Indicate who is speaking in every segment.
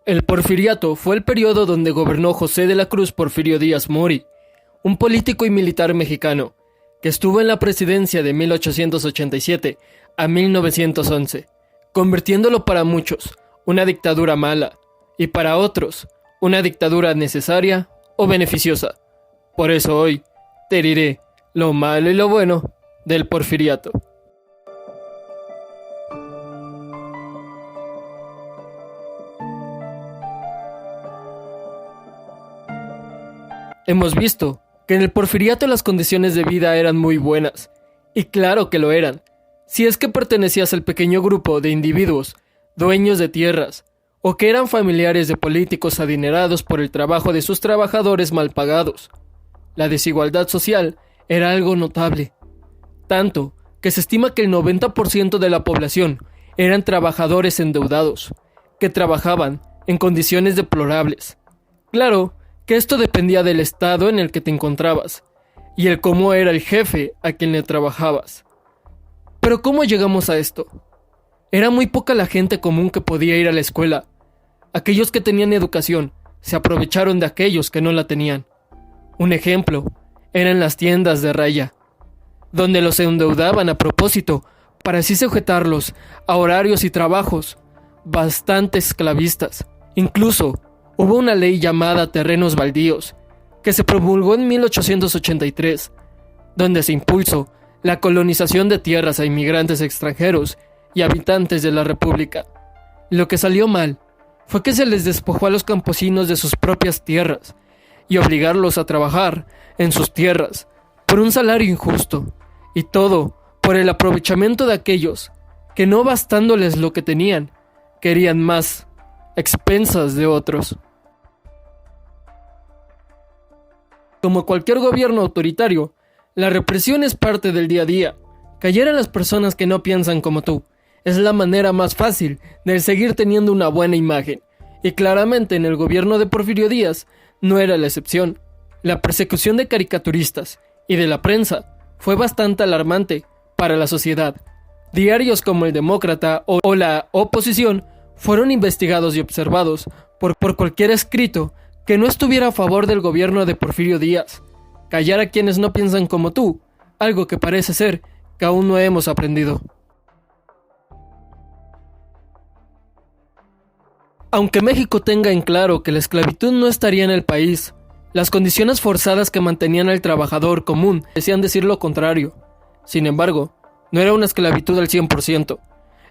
Speaker 1: El Porfiriato fue el periodo donde gobernó José de la Cruz Porfirio Díaz Mori, un político y militar mexicano, que estuvo en la presidencia de 1887 a 1911, convirtiéndolo para muchos una dictadura mala y para otros una dictadura necesaria o beneficiosa. Por eso hoy te diré lo malo y lo bueno del Porfiriato. Hemos visto que en el Porfiriato las condiciones de vida eran muy buenas, y claro que lo eran, si es que pertenecías al pequeño grupo de individuos, dueños de tierras, o que eran familiares de políticos adinerados por el trabajo de sus trabajadores mal pagados. La desigualdad social era algo notable, tanto que se estima que el 90% de la población eran trabajadores endeudados, que trabajaban en condiciones deplorables. Claro que esto dependía del estado en el que te encontrabas, y el cómo era el jefe a quien le trabajabas. Pero ¿cómo llegamos a esto? Era muy poca la gente común que podía ir a la escuela. Aquellos que tenían educación se aprovecharon de aquellos que no la tenían. Un ejemplo eran las tiendas de raya, donde los endeudaban a propósito para así sujetarlos a horarios y trabajos bastante esclavistas. Incluso hubo una ley llamada Terrenos Baldíos, que se promulgó en 1883, donde se impulsó la colonización de tierras a inmigrantes extranjeros y habitantes de la República. Lo que salió mal fue que se les despojó a los campesinos de sus propias tierras y obligarlos a trabajar en sus tierras por un salario injusto, y todo por el aprovechamiento de aquellos que, no bastándoles lo que tenían, querían más, a expensas de otros. Como cualquier gobierno autoritario, la represión es parte del día a día. Callar a las personas que no piensan como tú es la manera más fácil de seguir teniendo una buena imagen, y claramente en el gobierno de Porfirio Díaz no era la excepción. La persecución de caricaturistas y de la prensa fue bastante alarmante para la sociedad. Diarios como El Demócrata o La Oposición fueron investigados y observados por cualquier escrito que no estuviera a favor del gobierno de Porfirio Díaz. Callar a quienes no piensan como tú, algo que parece ser que aún no hemos aprendido. Aunque México tenga en claro que la esclavitud no estaría en el país, las condiciones forzadas que mantenían al trabajador común decían decir lo contrario. Sin embargo, no era una esclavitud al 100%.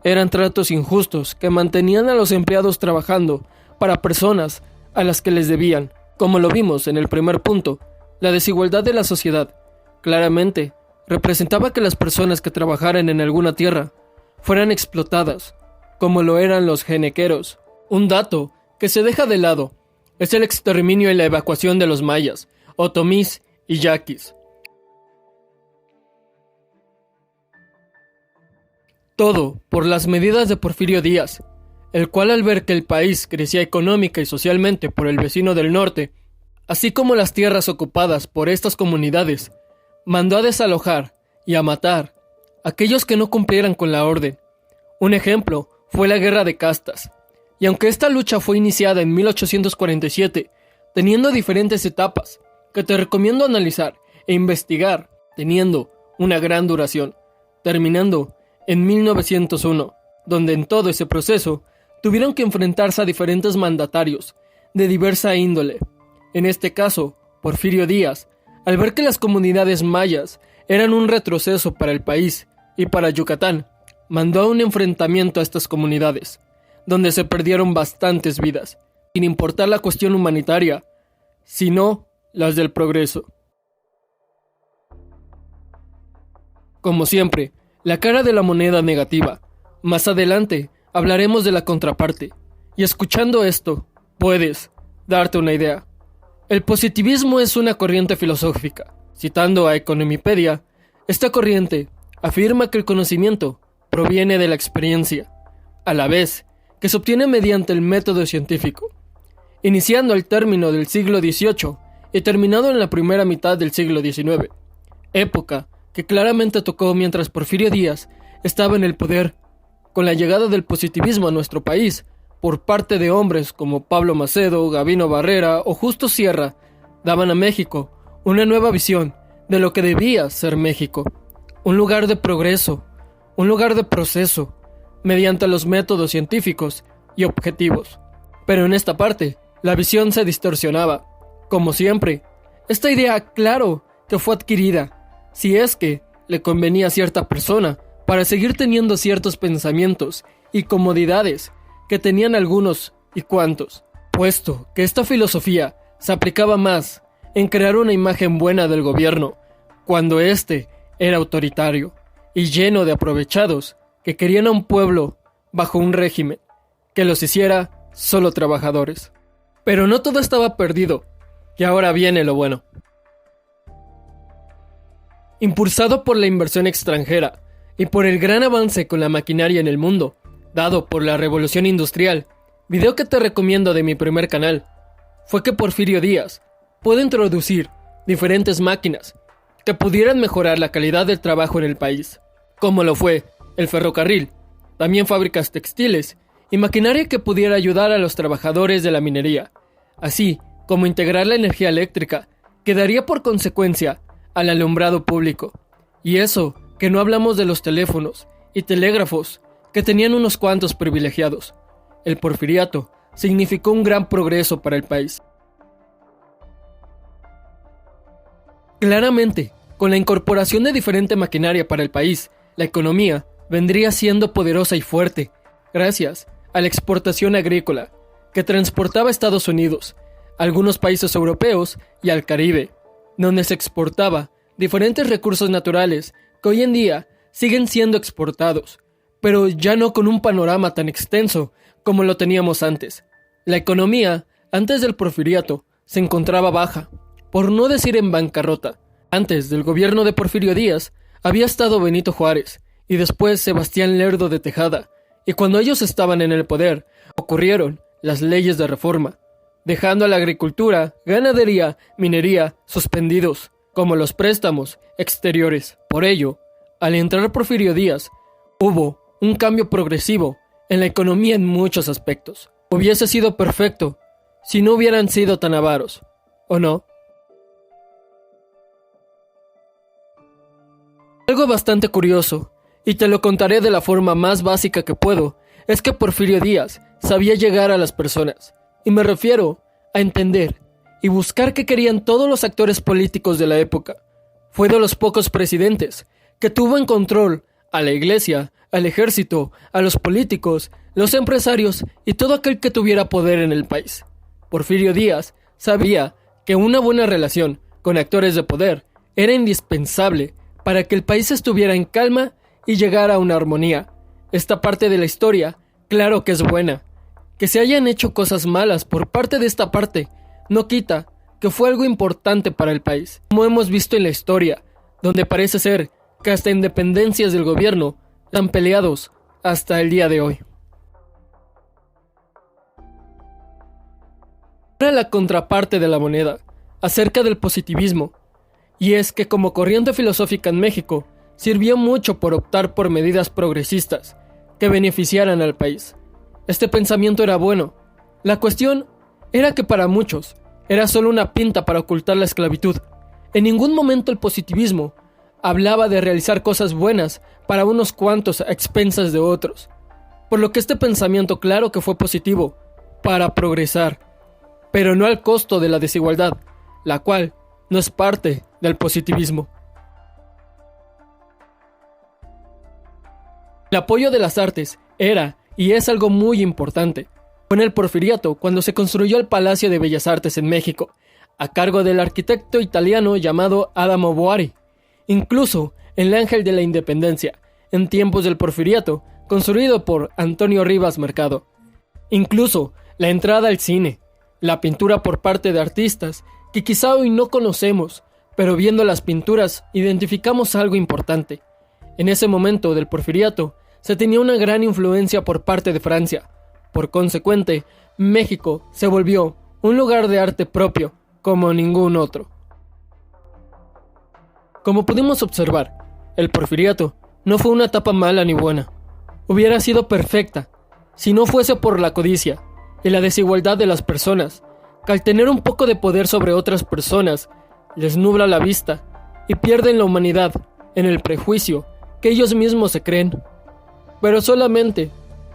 Speaker 1: Eran tratos injustos que mantenían a los empleados trabajando para personas a las que les debían. Como lo vimos en el primer punto, la desigualdad de la sociedad claramente representaba que las personas que trabajaran en alguna tierra fueran explotadas, como lo eran los genequeros. Un dato que se deja de lado es el exterminio y la evacuación de los mayas, otomís y yaquis. Todo por las medidas de Porfirio Díaz, el cual, al ver que el país crecía económica y socialmente por el vecino del norte, así como las tierras ocupadas por estas comunidades, mandó a desalojar y a matar a aquellos que no cumplieran con la orden. Un ejemplo fue la Guerra de Castas, y aunque esta lucha fue iniciada en 1847, teniendo diferentes etapas que te recomiendo analizar e investigar, teniendo una gran duración, terminando en 1901, donde en todo ese proceso tuvieron que enfrentarse a diferentes mandatarios de diversa índole. En este caso, Porfirio Díaz, al ver que las comunidades mayas eran un retroceso para el país y para Yucatán, mandó a un enfrentamiento a estas comunidades, donde se perdieron bastantes vidas, sin importar la cuestión humanitaria, sino las del progreso. Como siempre, la cara de la moneda negativa. Más adelante hablaremos de la contraparte, y escuchando esto, puedes darte una idea. El positivismo es una corriente filosófica. Citando a Economipedia, esta corriente afirma que el conocimiento proviene de la experiencia, a la vez que se obtiene mediante el método científico, iniciando al término del siglo XVIII y terminado en la primera mitad del siglo XIX, época que claramente tocó mientras Porfirio Díaz estaba en el poder. Con la llegada del positivismo a nuestro país, por parte de hombres como Pablo Macedo, Gabino Barrera o Justo Sierra, daban a México una nueva visión de lo que debía ser México. Un lugar de progreso, un lugar de proceso, mediante los métodos científicos y objetivos. Pero en esta parte, la visión se distorsionaba. Como siempre, esta idea, claro, que fue adquirida, si es que le convenía a cierta persona para seguir teniendo ciertos pensamientos y comodidades que tenían algunos y cuantos, puesto que esta filosofía se aplicaba más en crear una imagen buena del gobierno, cuando éste era autoritario y lleno de aprovechados que querían a un pueblo bajo un régimen que los hiciera solo trabajadores. Pero no todo estaba perdido, y ahora viene lo bueno. Impulsado por la inversión extranjera y por el gran avance con la maquinaria en el mundo, dado por la revolución industrial, video que te recomiendo de mi primer canal, fue que Porfirio Díaz pudo introducir diferentes máquinas que pudieran mejorar la calidad del trabajo en el país, como lo fue el ferrocarril, también fábricas textiles y maquinaria que pudiera ayudar a los trabajadores de la minería, así como integrar la energía eléctrica, que daría por consecuencia al alumbrado público. Y eso, que no hablamos de los teléfonos y telégrafos, que tenían unos cuantos privilegiados. El porfiriato significó un gran progreso para el país. Claramente, con la incorporación de diferente maquinaria para el país, la economía vendría siendo poderosa y fuerte, gracias a la exportación agrícola, que transportaba a Estados Unidos, a algunos países europeos y al Caribe, donde se exportaba diferentes recursos naturales que hoy en día siguen siendo exportados, pero ya no con un panorama tan extenso como lo teníamos antes. La economía, antes del porfiriato, se encontraba baja, por no decir en bancarrota. Antes del gobierno de Porfirio Díaz, había estado Benito Juárez y después Sebastián Lerdo de Tejada, y cuando ellos estaban en el poder, ocurrieron las leyes de reforma, dejando a la agricultura, ganadería, minería suspendidos, como los préstamos exteriores. Por ello, al entrar Porfirio Díaz, hubo un cambio progresivo en la economía en muchos aspectos. Hubiese sido perfecto si no hubieran sido tan avaros, ¿o no? Algo bastante curioso, y te lo contaré de la forma más básica que puedo, es que Porfirio Díaz sabía llegar a las personas, y me refiero a entender y buscar qué querían todos los actores políticos de la época. Fue de los pocos presidentes que tuvo en control a la iglesia, al ejército, a los políticos, los empresarios y todo aquel que tuviera poder en el país. Porfirio Díaz sabía que una buena relación con actores de poder era indispensable para que el país estuviera en calma y llegara a una armonía. Esta parte de la historia, claro que es buena. Que se hayan hecho cosas malas por parte de esta parte, no quita que fue algo importante para el país. Como hemos visto en la historia, donde parece ser que hasta independencias del gobierno están peleados hasta el día de hoy. Ahora la contraparte de la moneda, acerca del positivismo, y es que como corriente filosófica en México, sirvió mucho por optar por medidas progresistas que beneficiaran al país. Este pensamiento era bueno. La cuestión era que para muchos era solo una pinta para ocultar la esclavitud. En ningún momento el positivismo hablaba de realizar cosas buenas para unos cuantos a expensas de otros, por lo que este pensamiento claro que fue positivo para progresar, pero no al costo de la desigualdad, la cual no es parte del positivismo. El apoyo de las artes era y es algo muy importante. Fue en el Porfiriato cuando se construyó el Palacio de Bellas Artes en México, a cargo del arquitecto italiano llamado Adamo Boari. Incluso el Ángel de la Independencia, en tiempos del Porfiriato, construido por Antonio Rivas Mercado. Incluso la entrada al cine, la pintura por parte de artistas que quizá hoy no conocemos, pero viendo las pinturas identificamos algo importante. En ese momento del Porfiriato se tenía una gran influencia por parte de Francia. Por consecuente, México se volvió un lugar de arte propio como ningún otro. Como pudimos observar, el Porfiriato no fue una etapa mala ni buena. Hubiera sido perfecta si no fuese por la codicia y la desigualdad de las personas, que al tener un poco de poder sobre otras personas, les nubla la vista y pierden la humanidad en el prejuicio que ellos mismos se creen. Pero solamente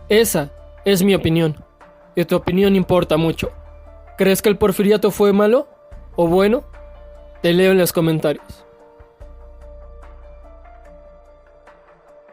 Speaker 1: esa es mi opinión, y tu opinión importa mucho. ¿Crees que el porfiriato fue malo o bueno? Te leo en los comentarios.